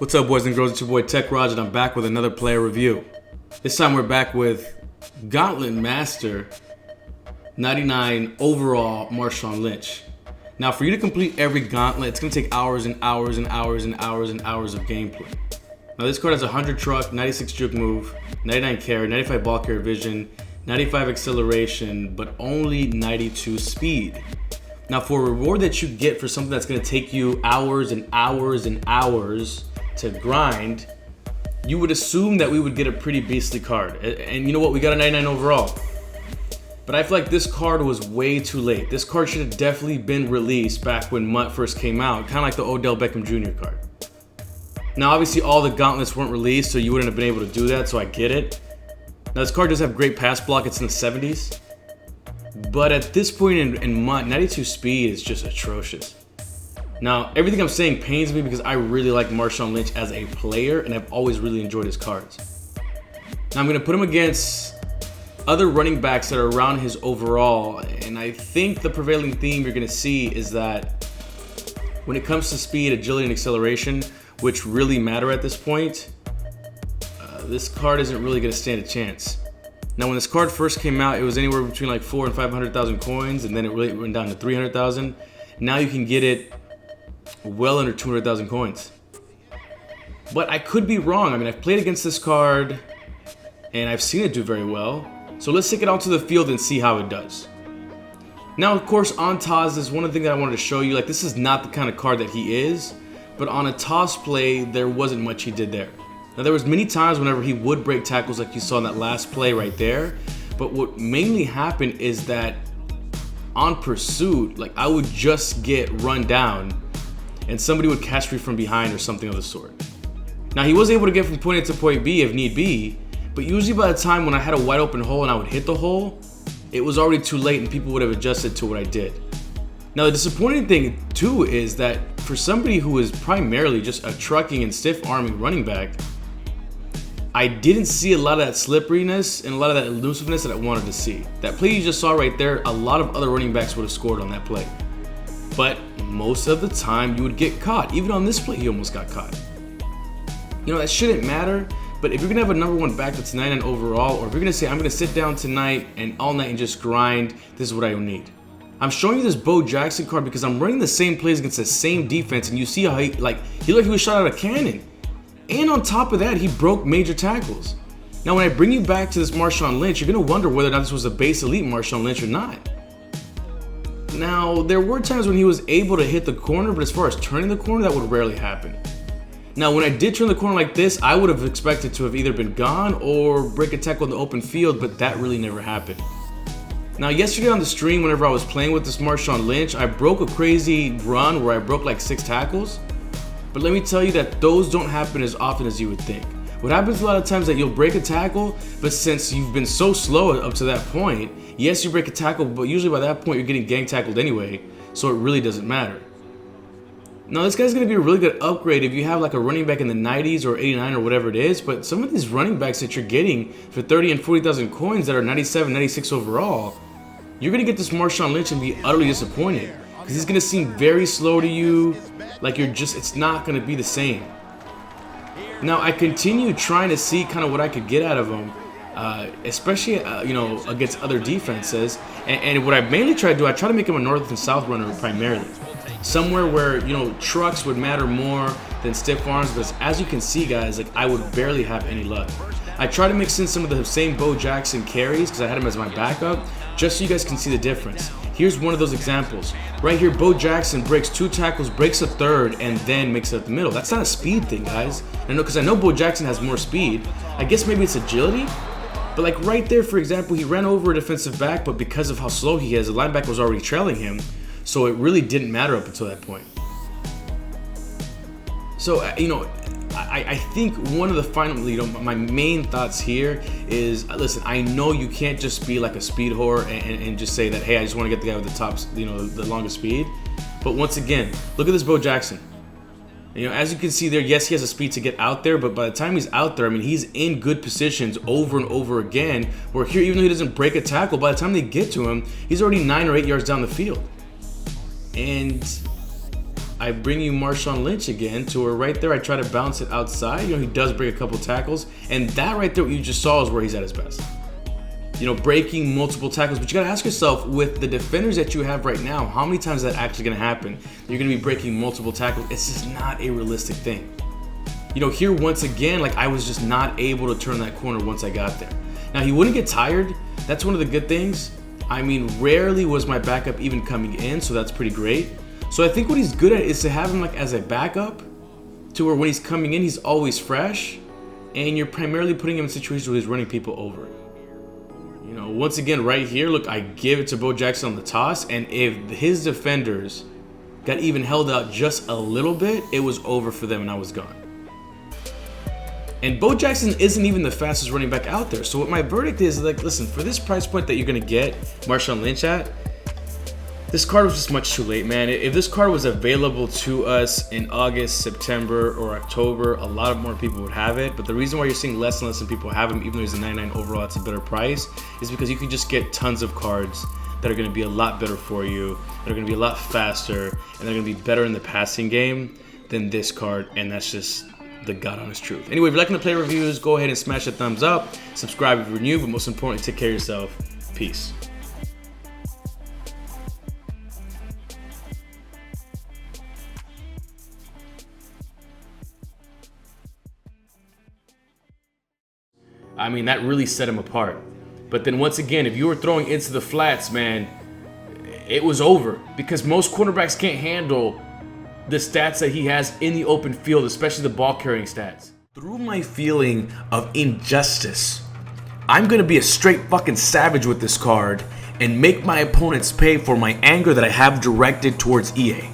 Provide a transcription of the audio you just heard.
What's up, boys and girls? It's your boy TeKRaJ, and I'm back with another player review. This time we're back with Gauntlet Master 99 overall Marshawn Lynch. Now, for you to complete every gauntlet, it's going to take hours and hours and hours and hours and hours of gameplay. Now, this card has 100 truck, 96 juke move, 99 carry, 95 ball carrier vision, 95 acceleration, but only 92 speed. Now, for a reward that you get for something that's going to take you hours and hours and hours to grind, you would assume that we would get a pretty beastly card. And you know what? We got a 99 overall. But I feel like this card was way too late. This card should have definitely been released back when MUT first came out, kind of like the Odell Beckham Jr. card. Now, obviously, all the gauntlets weren't released, so you wouldn't have been able to do that, so I get it. Now, this card does have great pass block. It's in the 70s. But at this point in MUT, 92 speed is just atrocious. Now, everything I'm saying pains me because I really like Marshawn Lynch as a player, and I've always really enjoyed his cards. Now, I'm going to put him against other running backs that are around his overall, and I think the prevailing theme you're going to see is that when it comes to speed, agility, and acceleration, which really matter at this point, this card isn't really going to stand a chance. Now, when this card first came out, it was anywhere between like 400,000 and 500,000 coins, and then it really went down to 300,000. Now you can get it well under 200,000 coins. But I could be wrong. I mean, I've played against this card, and I've seen it do very well. So let's take it out to the field and see how it does. Now, of course, on toss is one of the things that I wanted to show you. Like, this is not the kind of card that he is, but on a toss play, there wasn't much he did there. Now, there was many times whenever he would break tackles like you saw in that last play right there, but what mainly happened is that on pursuit, like, I would just get run down and somebody would catch me from behind or something of the sort. Now, he was able to get from point A to point B if need be, but usually by the time when I had a wide open hole and I would hit the hole, it was already too late and people would have adjusted to what I did. Now, the disappointing thing too is that for somebody who is primarily just a trucking and stiff arming running back, I didn't see a lot of that slipperiness and a lot of that elusiveness that I wanted to see. That play you just saw right there, a lot of other running backs would have scored on that play. But most of the time, you would get caught. Even on this play, he almost got caught. You know, that shouldn't matter, but if you're going to have a number one back that's 99 overall, or if you're going to say, I'm going to sit down tonight and all night and just grind, this is what I need. I'm showing you this Bo Jackson card because I'm running the same plays against the same defense, and you see how he looked like he was shot out of a cannon. And on top of that, he broke major tackles. Now, when I bring you back to this Marshawn Lynch, you're going to wonder whether or not this was a base elite Marshawn Lynch or not. Now, there were times when he was able to hit the corner, but as far as turning the corner, that would rarely happen. Now, when I did turn the corner like this, I would have expected to have either been gone or break a tackle in the open field, but that really never happened. Now, yesterday on the stream, whenever I was playing with this Marshawn Lynch, I broke a crazy run where I broke like 6 tackles. But let me tell you that those don't happen as often as you would think. What happens a lot of times is that you'll break a tackle, but since you've been so slow up to that point, yes, you break a tackle, but usually by that point you're getting gang tackled anyway, so it really doesn't matter. Now, this guy's going to be a really good upgrade if you have like a running back in the 90s or 89 or whatever it is, but some of these running backs that you're getting for 30 and 40,000 coins that are 97, 96 overall, you're going to get this Marshawn Lynch and be utterly disappointed because he's going to seem very slow to you, like it's not going to be the same. Now, I continue trying to see kind of what I could get out of him, especially, against other defenses. And what I mainly try to do, I try to make him a north and south runner primarily. Somewhere where, trucks would matter more than stiff arms, but as you can see, guys, like, I would barely have any luck. I try to mix in some of the same Bo Jackson carries because I had him as my backup, just so you guys can see the difference. Here's one of those examples. Right here, Bo Jackson breaks 2 tackles, breaks a third, and then makes it up the middle. That's not a speed thing, guys. Because I know Bo Jackson has more speed. I guess maybe it's agility. But like right there, for example, he ran over a defensive back, but because of how slow he is, the linebacker was already trailing him. So it really didn't matter up until that point. So, I think one of the final, my main thoughts here is, listen, I know you can't just be like a speed whore and just say that, hey, I just want to get the guy with the top, the longest speed. But once again, look at this Bo Jackson. As you can see there, yes, he has a speed to get out there, but by the time he's out there, I mean, he's in good positions over and over again, where here, even though he doesn't break a tackle, by the time they get to him, he's already 9 or 8 yards down the field. And I bring you Marshawn Lynch again to where right there I try to bounce it outside. You know, he does break a couple tackles, and that right there what you just saw is where he's at his best. You know, breaking multiple tackles. But you got to ask yourself, with the defenders that you have right now, how many times is that actually going to happen? You're going to be breaking multiple tackles. It's just not a realistic thing. You know, here once again, like I was just not able to turn that corner once I got there. Now, he wouldn't get tired. That's one of the good things. I mean, rarely was my backup even coming in, so that's pretty great. So I think what he's good at is to have him like as a backup to where when he's coming in, he's always fresh, and you're primarily putting him in situations where he's running people over. You know, once again, right here, look, I give it to Bo Jackson on the toss, and if his defenders got even held out just a little bit, it was over for them and I was gone. And Bo Jackson isn't even the fastest running back out there. So what my verdict is, like, listen, for this price point that you're going to get Marshawn Lynch at, this card was just much too late, man. If this card was available to us in August, September, or October, a lot more people would have it. But the reason why you're seeing less and less people have him, even though he's a 99 overall, it's a better price, is because you can just get tons of cards that are going to be a lot better for you, that are going to be a lot faster, and they're going to be better in the passing game than this card, and that's just the God honest truth. Anyway, if you're liking the play reviews, go ahead and smash that thumbs up, subscribe if you're new, but most importantly, take care of yourself. Peace. I mean, that really set him apart. But then once again, if you were throwing into the flats, man, it was over, because most cornerbacks can't handle the stats that he has in the open field, especially the ball carrying stats. Through my feeling of injustice, I'm gonna be a straight fucking savage with this card and make my opponents pay for my anger that I have directed towards EA.